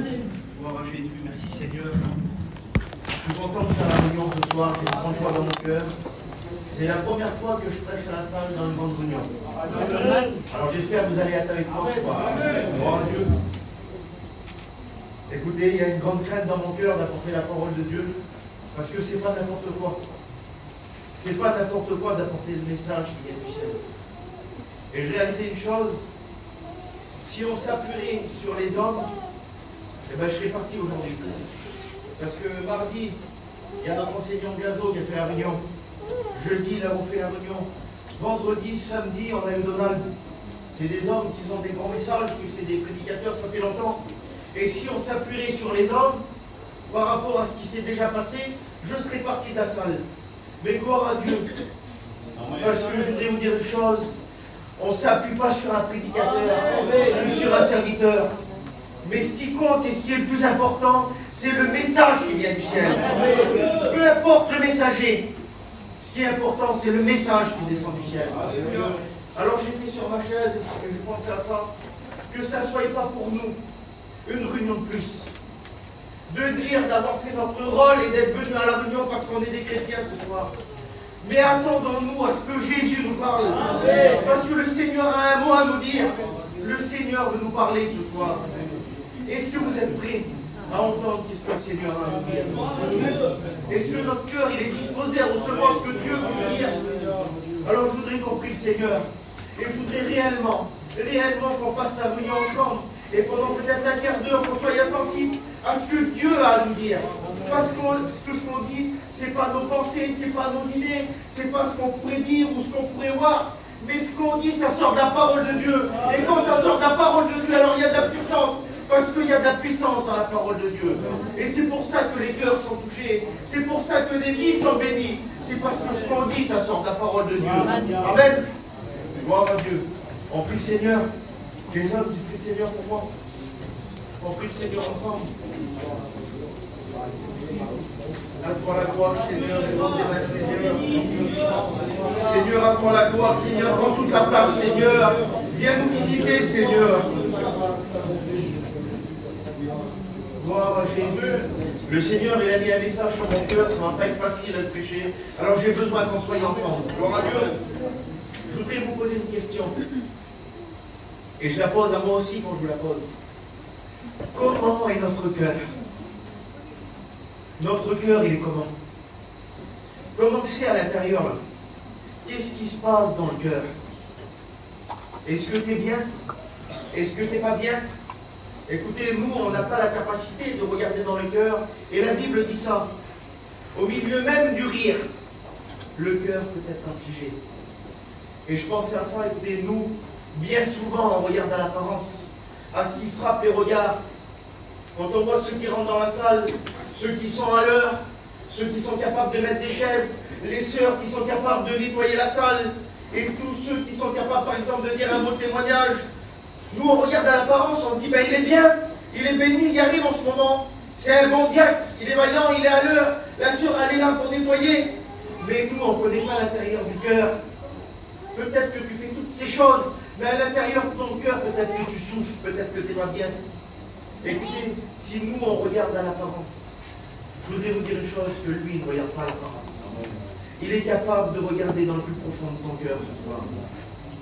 Gloire à Jésus, merci Seigneur. Je suis content de faire la réunion ce soir, j'ai une grande joie dans mon cœur. C'est la première fois que je prêche à la salle dans une grande réunion. Alors j'espère que vous allez être avec moi ce soir. Gloire à Dieu. Écoutez, il y a une grande crainte dans mon cœur d'apporter la parole de Dieu, parce que c'est pas n'importe quoi. C'est pas n'importe quoi d'apporter le message qui vient du ciel. Et je réalisais une chose, si on s'appuierait sur les hommes, eh ben, je serais parti aujourd'hui. Parce que mardi, il y a notre enseignant Gazo qui a fait la réunion. Jeudi, ils avons fait la réunion. Vendredi, samedi, on a eu Donald. C'est des hommes qui ont des grands messages, puis c'est des prédicateurs, ça fait longtemps. Et si on s'appuierait sur les hommes, par rapport à ce qui s'est déjà passé, je serais parti de la salle. Mais gloire à Dieu. Parce que je voudrais vous dire une chose, on ne s'appuie pas sur un prédicateur ou sur un serviteur. Mais ce qui compte et ce qui est le plus important, c'est le message qui vient du ciel. Peu importe le messager, ce qui est important, c'est le message qui descend du ciel. Alors j'étais sur ma chaise et je pensais à ça, que ça ne soit pas pour nous une réunion de plus. De dire d'avoir fait notre rôle et d'être venu à la réunion parce qu'on est des chrétiens ce soir. Mais attendons-nous à ce que Jésus nous parle. Parce que le Seigneur a un mot à nous dire. Le Seigneur veut nous parler ce soir. Est-ce que vous êtes prêts à entendre ce que le Seigneur a à nous dire? Est-ce que notre cœur il est disposé à recevoir ce que Dieu veut nous dire? Alors je voudrais qu'on prie le Seigneur. Et je voudrais réellement qu'on fasse la réunion ensemble. Et pendant peut-être un quart d'heure, qu'on soit attentifs à ce que Dieu a à nous dire. Parce que ce qu'on dit, ce n'est pas nos pensées, ce n'est pas nos idées, ce n'est pas ce qu'on pourrait dire ou ce qu'on pourrait voir. Mais ce qu'on dit, ça sort de la parole de Dieu. Et quand ça sort de la parole de Dieu, alors il y a de la puissance. Parce qu'il y a de la puissance dans la parole de Dieu. Et c'est pour ça que les cœurs sont touchés. C'est pour ça que les vies sont bénies. C'est parce que ce qu'on dit, ça sort de la parole de Dieu. Amen. Gloire à Dieu. On prie le Seigneur. Jason, tu pries le Seigneur pour moi. On prie le Seigneur ensemble. À toi la gloire, Seigneur, et dans tes mains, Seigneur. Seigneur, à toi la gloire, Seigneur, prends toute la place, Seigneur. Viens nous visiter, Seigneur. Gloire à Jésus. Le Seigneur, il a mis un message sur mon cœur, ça ne va pas être facile à le prêcher. Alors j'ai besoin qu'on soit ensemble. Gloire à Dieu. Je voudrais vous poser une question. Et je la pose à moi aussi quand je vous la pose. Comment est notre cœur? Notre cœur, il est comment? Comment c'est à l'intérieur là? Qu'est-ce qui se passe dans le cœur? Est-ce que tu es bien? Est-ce que tu n'es pas bien? Écoutez, nous, on n'a pas la capacité de regarder dans le cœur. Et la Bible dit ça. Au milieu même du rire, le cœur peut être affligé. Et je pensais à ça, écoutez, nous, bien souvent, on regarde à l'apparence, à ce qui frappe les regards. Quand on voit ceux qui rentrent dans la salle, ceux qui sont à l'heure, ceux qui sont capables de mettre des chaises, les sœurs qui sont capables de nettoyer la salle, et tous ceux qui sont capables, par exemple, de dire un mot de témoignage. Nous, on regarde à l'apparence, on se dit, ben, il est bien, il est béni, il y arrive en ce moment. C'est un bon diacre, il est vaillant, il est à l'heure. La sœur, elle est là pour nettoyer. Mais nous, on ne connaît pas l'intérieur du cœur. Peut-être que tu fais toutes ces choses, mais à l'intérieur de ton cœur, peut-être que tu souffres, peut-être que tu n'es pas bien. Écoutez, si nous, on regarde à l'apparence, je voudrais vous dire une chose, que lui, il ne regarde pas l'apparence. Il est capable de regarder dans le plus profond de ton cœur ce soir.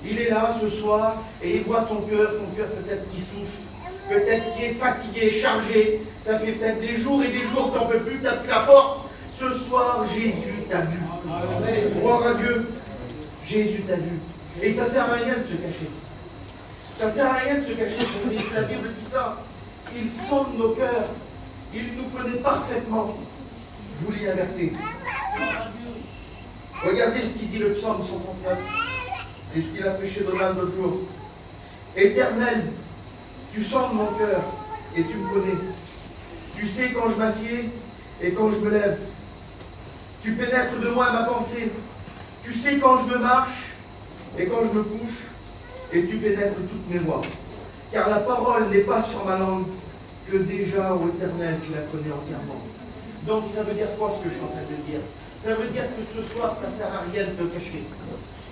Il est là ce soir et il voit ton cœur peut-être qui souffre, peut-être qui est fatigué, chargé. Ça fait peut-être des jours et des jours que tu n'en peux plus, tu n'as plus la force. Ce soir, Jésus t'a vu. Gloire à Dieu. Jésus t'a vu. Et ça ne sert à rien de se cacher. Ça ne sert à rien de se cacher. La Bible dit ça. Il sonde nos cœurs. Il nous connaît parfaitement. Je vous lis un verset. Regardez ce qu'il dit le psaume 139. C'est ce qu'il a prêché Donald l'autre jour. Éternel, tu sondes mon cœur et tu me connais. Tu sais quand je m'assieds et quand je me lève. Tu pénètres de moi ma pensée. Tu sais quand je me marche et quand je me couche. Et tu pénètres toutes mes voies. Car la parole n'est pas sur ma langue, que déjà, ô Éternel, tu la connais entièrement. Donc ça veut dire quoi ce que je suis en train de dire? Ça veut dire que ce soir, ça ne sert à rien de te cacher.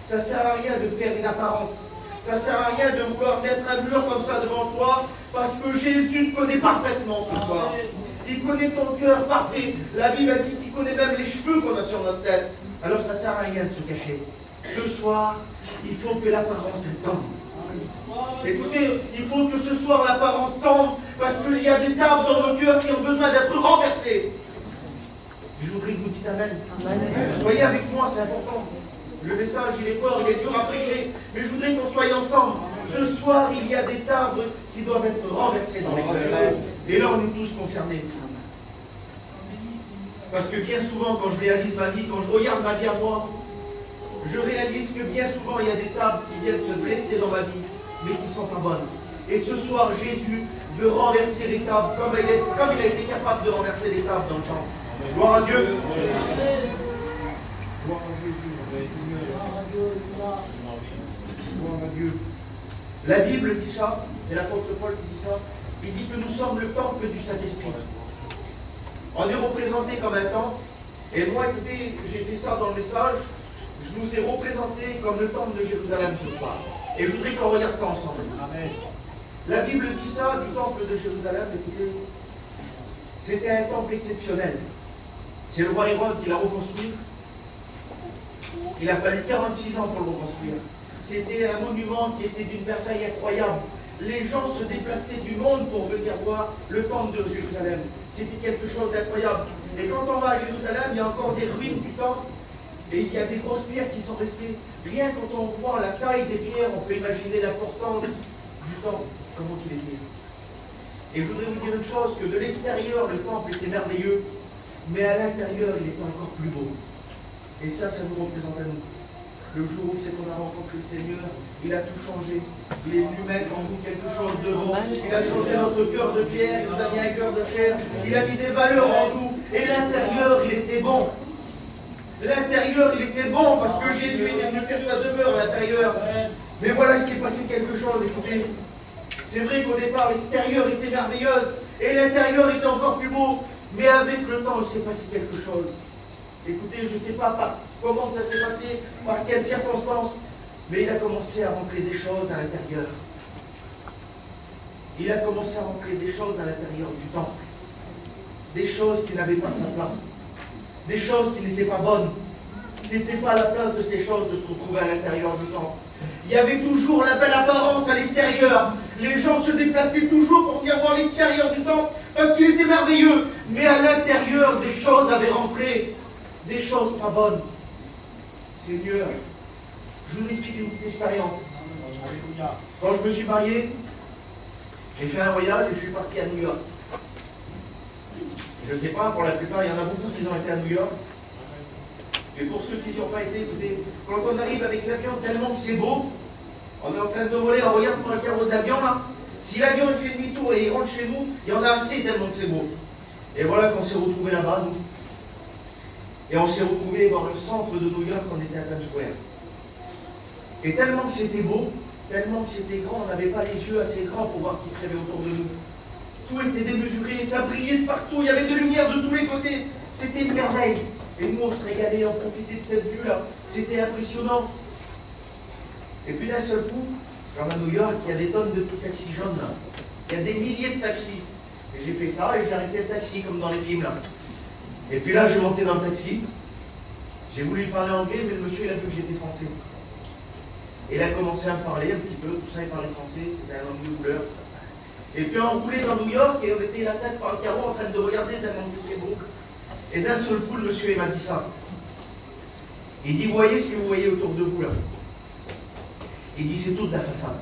Ça ne sert à rien de faire une apparence. Ça ne sert à rien de vouloir mettre un mur comme ça devant toi, parce que Jésus te connaît parfaitement ce soir. Il connaît ton cœur parfait. La Bible a dit qu'il connaît même les cheveux qu'on a sur notre tête. Alors ça ne sert à rien de se cacher. Ce soir, il faut que l'apparence tombe. Écoutez, il faut que ce soir l'apparence tombe, parce qu'il y a des tables dans nos cœurs qui ont besoin d'être renversées. Je voudrais que vous dites Amen. Soyez avec moi, c'est important. Le message, il est fort, il est dur à prêcher, mais je voudrais qu'on soit ensemble. Ce soir, il y a des tables qui doivent être renversées dans les cœurs. Et là, on est tous concernés. Parce que bien souvent, quand je réalise ma vie, quand je regarde ma vie à moi, je réalise que bien souvent, il y a des tables qui viennent se dresser dans ma vie, mais qui ne sont pas bonnes. Et ce soir, Jésus veut renverser les tables comme il a été capable de renverser les tables dans le temps. Gloire à Dieu. Gloire à Jésus. Gloire à Dieu. La Bible dit ça, c'est l'apôtre Paul qui dit ça. Il dit que nous sommes le temple du Saint-Esprit. On est représenté comme un temple. Et moi, écoutez, j'ai fait ça dans le message. Je nous ai représenté comme le temple de Jérusalem ce soir. Et je voudrais qu'on regarde ça ensemble. Amen. La Bible dit ça du temple de Jérusalem. Écoutez, c'était un temple exceptionnel. C'est le roi Hérode qui l'a reconstruit. Il a fallu 46 ans pour le reconstruire. C'était un monument qui était d'une merveille incroyable. Les gens se déplaçaient du monde pour venir voir le temple de Jérusalem. C'était quelque chose d'incroyable. Et quand on va à Jérusalem, il y a encore des ruines du temple. Et il y a des grosses pierres qui sont restées. Rien quand on voit la taille des pierres, on peut imaginer l'importance du temple, comment il était. Et je voudrais vous dire une chose, que de l'extérieur, le temple était merveilleux, mais à l'intérieur, il était encore plus beau. Et ça nous représente à nous. Le jour où c'est qu'on a rencontré le Seigneur, il a tout changé. Il est venu mettre en nous quelque chose de bon. Il a changé notre cœur de pierre, il nous a mis un cœur de chair. Il a mis des valeurs en nous. Et l'intérieur, il était bon. L'intérieur, il était bon parce que Jésus est venu faire sa demeure à l'intérieur. Mais voilà, il s'est passé quelque chose, écoutez. C'est vrai qu'au départ, l'extérieur était merveilleuse et l'intérieur était encore plus beau. Mais avec le temps, il s'est passé quelque chose. Écoutez, je ne sais pas comment ça s'est passé, par quelles circonstances, mais il a commencé à rentrer des choses à l'intérieur. Il a commencé à rentrer des choses à l'intérieur du temple. Des choses qui n'avaient pas sa place. Des choses qui n'étaient pas bonnes. Ce n'était pas la place de ces choses de se retrouver à l'intérieur du temple. Il y avait toujours la belle apparence à l'extérieur. Les gens se déplaçaient toujours pour venir voir l'extérieur du temple parce qu'il était merveilleux. Mais à l'intérieur, des choses avaient rentré. Des choses pas bonnes. Seigneur, je vous explique une petite expérience. Quand je me suis marié, j'ai fait un voyage et je suis parti à New York. Je ne sais pas, pour la plupart, il y en a beaucoup qui ont été à New York. Et pour ceux qui n'y ont pas été, écoutez, quand on arrive avec l'avion, tellement que c'est beau, on est en train de voler, on regarde pour le carreau de l'avion là. Si l'avion fait demi-tour et il rentre chez nous, il y en a assez tellement que c'est beau. Et voilà qu'on s'est retrouvés là-bas, nous. Et on s'est retrouvés dans le centre de New York, on était à Times Square. Et tellement que c'était beau, tellement que c'était grand, on n'avait pas les yeux assez grands pour voir qui se rêvait autour de nous. Tout était démesuré, ça brillait de partout, il y avait de lumière de tous les côtés. C'était une merveille. Et nous, on se régalait, on profitait de cette vue-là. C'était impressionnant. Et puis d'un seul coup, comme à New York, il y a des tonnes de petits taxis jaunes là. Il y a des milliers de taxis. Et j'ai fait ça et j'ai arrêté le taxi comme dans les films là. Et puis là, j'ai monté dans le taxi. J'ai voulu lui parler anglais, mais le monsieur, il a vu que j'étais français. Et il a commencé à me parler un petit peu, tout ça, il parlait français, c'était un homme de couleur. Et puis on roulait dans New York et on était la tête par le carreau en train de regarder tellement que c'était beau. Et d'un seul coup, le monsieur, il m'a dit ça. Il dit, vous voyez ce que vous voyez autour de vous là? Il dit, c'est toute la façade.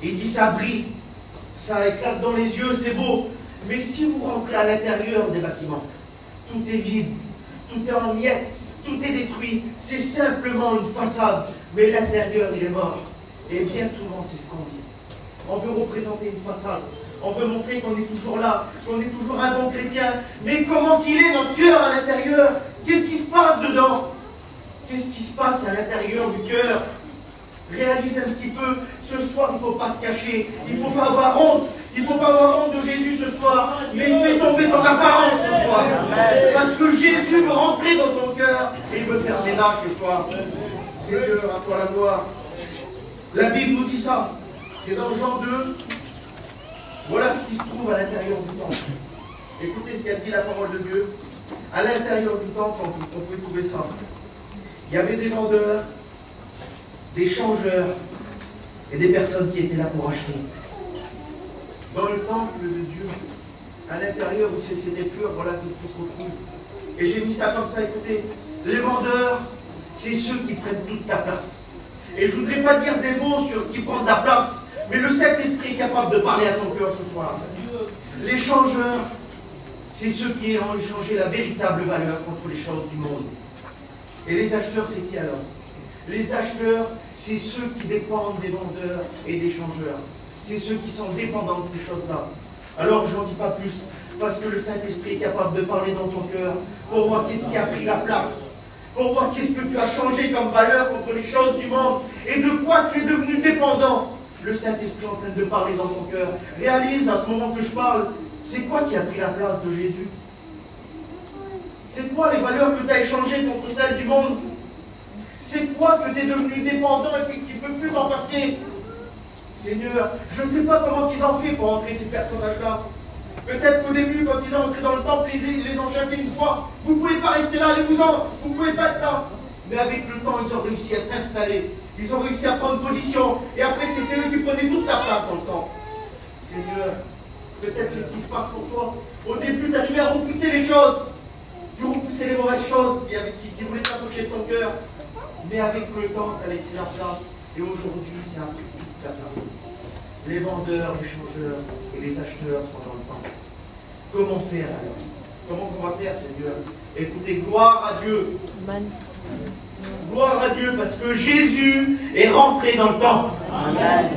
Il dit, ça brille, ça éclate dans les yeux, c'est beau. Mais si vous rentrez à l'intérieur des bâtiments, tout est vide, tout est en miettes, tout est détruit. C'est simplement une façade, mais l'intérieur, il est mort. Et bien souvent, c'est ce qu'on vit. On veut représenter une façade. On veut montrer qu'on est toujours là, qu'on est toujours un bon chrétien. Mais comment qu'il est notre cœur à l'intérieur? Qu'est-ce qui se passe dedans? Qu'est-ce qui se passe à l'intérieur du cœur? Réalise un petit peu, ce soir, il ne faut pas se cacher. Il ne faut pas avoir honte. Il ne faut pas avoir honte de Jésus ce soir. Mais fais tomber ton apparence ce soir. Parce que Jésus veut rentrer dans ton cœur et il veut faire ménage ce soir. Seigneur, à toi la gloire. La Bible nous dit ça. C'est dans Jean 2. Voilà ce qui se trouve à l'intérieur du temple. Écoutez ce qu'a dit la parole de Dieu. À l'intérieur du temple, on peut trouver ça. Il y avait des vendeurs, des changeurs et des personnes qui étaient là pour acheter. Dans le temple de Dieu, à l'intérieur où c'était pur, voilà qu'est-ce qui se retrouve. Et j'ai mis ça comme ça, écoutez. Les vendeurs, c'est ceux qui prennent toute ta place. Et je ne voudrais pas dire des mots sur ce qui prend ta place, mais le Saint-Esprit est capable de parler à ton cœur ce soir. Les changeurs, c'est ceux qui ont échangé la véritable valeur contre les choses du monde. Et les acheteurs, c'est qui alors? Les acheteurs, c'est ceux qui dépendent des vendeurs et des changeurs. C'est ceux qui sont dépendants de ces choses-là. Alors, je n'en dis pas plus, parce que le Saint-Esprit est capable de parler dans ton cœur pour voir qu'est-ce qui a pris la place, pour voir qu'est-ce que tu as changé comme valeur contre les choses du monde et de quoi tu es devenu dépendant. Le Saint-Esprit est en train de parler dans ton cœur. Réalise à ce moment que je parle, c'est quoi qui a pris la place de Jésus? C'est quoi les valeurs que tu as échangées contre celles du monde? C'est quoi que tu es devenu dépendant et que tu ne peux plus t'en passer? Seigneur, je ne sais pas comment ils ont fait pour entrer ces personnages-là. Peut-être qu'au début, quand ils ont entré dans le temple, ils les ont chassés une fois. Vous ne pouvez pas rester là, allez-vous-en. Vous ne pouvez pas être là. Mais avec le temps, ils ont réussi à s'installer. Ils ont réussi à prendre position. Et après, c'était eux qui prenaient toute la place dans le temple. Seigneur, peut-être c'est ce qui se passe pour toi. Au début, tu arrivais à repousser les choses. Tu repoussais les mauvaises choses qui voulaient s'approcher de ton cœur. Mais avec le temps, tu as laissé la place. Et aujourd'hui, ça a pris toute la place. Les vendeurs, les changeurs et les acheteurs sont dans le temple. Comment faire alors? Comment on va faire, Seigneur? Écoutez, gloire à Dieu. Amen. Gloire à Dieu, parce que Jésus est rentré dans le temple. Amen.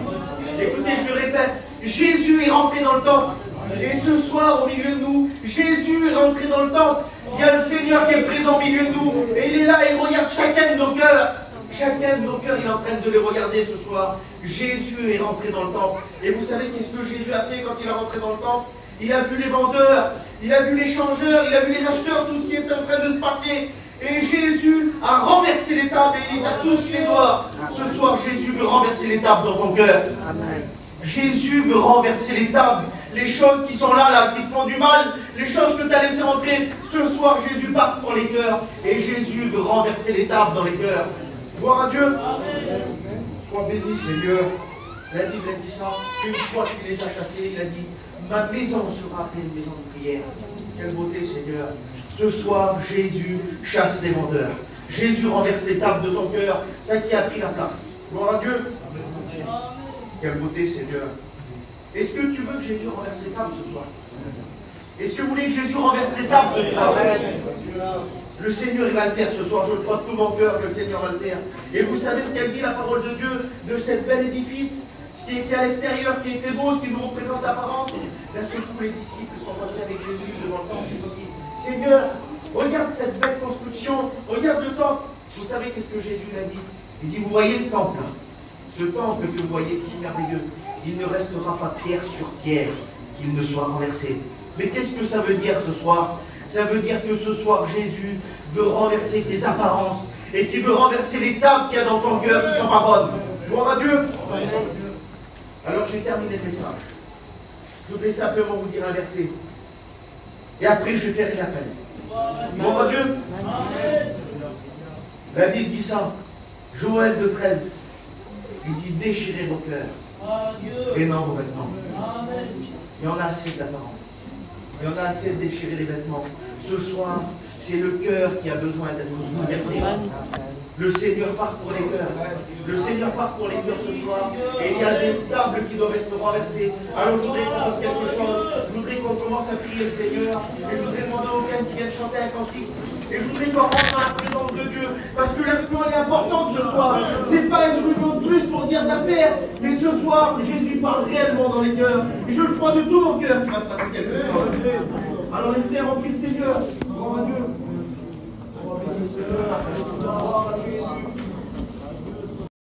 Écoutez, je le répète, Jésus est rentré dans le temple. Et ce soir, au milieu de nous, Jésus est rentré dans le temple. Il y a le Seigneur qui est présent au milieu de nous. Et il est là et il regarde chacun de nos cœurs. Chacun de nos cœurs, il est en train de les regarder ce soir. Jésus est rentré dans le temple. Et vous savez qu'est-ce que Jésus a fait quand il est rentré dans le temple? Il a vu les vendeurs, il a vu les changeurs, il a vu les acheteurs, tout ce qui est en train de se passer. Et Jésus a renversé les tables et il a touché les doigts. Ce soir, Jésus veut renverser les tables dans ton cœur. Amen. Jésus veut renverser les tables, les choses qui sont là, qui te font du mal, les choses que tu as laissées entrer. Ce soir, Jésus parcourt les cœurs et Jésus veut renverser les tables dans les cœurs. Gloire à Dieu. Amen. Sois béni, Seigneur. La Bible a dit ça. Une fois qu'il les a chassés, il a dit, ma maison sera appelée une maison de prière. Quelle beauté, Seigneur. Ce soir, Jésus chasse les vendeurs. Jésus renverse les tables de ton cœur, ça qui a pris la place. Gloire à Dieu. Amen. Quelle beauté, Seigneur. Est-ce que tu veux que Jésus renverse les tables ce soir? Est-ce que vous voulez que Jésus renverse les tables ce soir? Amen. Le Seigneur, il va le faire ce soir. Je le crois de tout mon cœur que le Seigneur va le faire. Et vous savez ce qu'a dit la parole de Dieu de cet bel édifice, ce qui était à l'extérieur, qui était beau, ce qui nous représente l'apparence. D'un seul coup, les disciples sont passés avec Jésus devant le temple. Ils ont dit, Seigneur, regarde cette belle construction, regarde le temple. Vous savez qu'est-ce que Jésus a dit? Il dit, vous voyez le temple là? Ce temple que vous voyez si merveilleux, il ne restera pas pierre sur pierre qu'il ne soit renversé. Mais qu'est-ce que ça veut dire ce soir? Ça veut dire que ce soir, Jésus veut renverser tes apparences et qu'il veut renverser les tables qu'il y a dans ton cœur qui ne sont pas bonnes. Gloire à Dieu. Alors j'ai terminé le message. Je voudrais simplement vous dire un verset. Et après, je vais faire une appel. Gloire à Dieu. La Bible dit ça. Joël 2,13. Il dit déchirez vos cœurs et non vos vêtements. Il y en a assez d'apparence. Il y en a assez de déchirer les vêtements. Ce soir, c'est le cœur qui a besoin d'être renversé. Le Seigneur parcourt les cœurs. Le Seigneur parcourt les cœurs ce soir. Et il y a des tables qui doivent être renversées. Alors je voudrais qu'on fasse quelque chose. Je voudrais qu'on commence à prier le Seigneur. Et je voudrais demander aux gens qui viennent chanter un cantique. Et je voudrais qu'on rentre dans la présence de Dieu. Parce que la réunion est importante ce soir. C'est pas une réunion de plus pour dire d'affaires. Mais ce soir, Jésus parle réellement dans les cœurs. Et je le crois de tout mon cœur qu'il va se passer quelque chose. Alors les frères, on prie le Seigneur. Gloire à Dieu. Gloire à Jésus.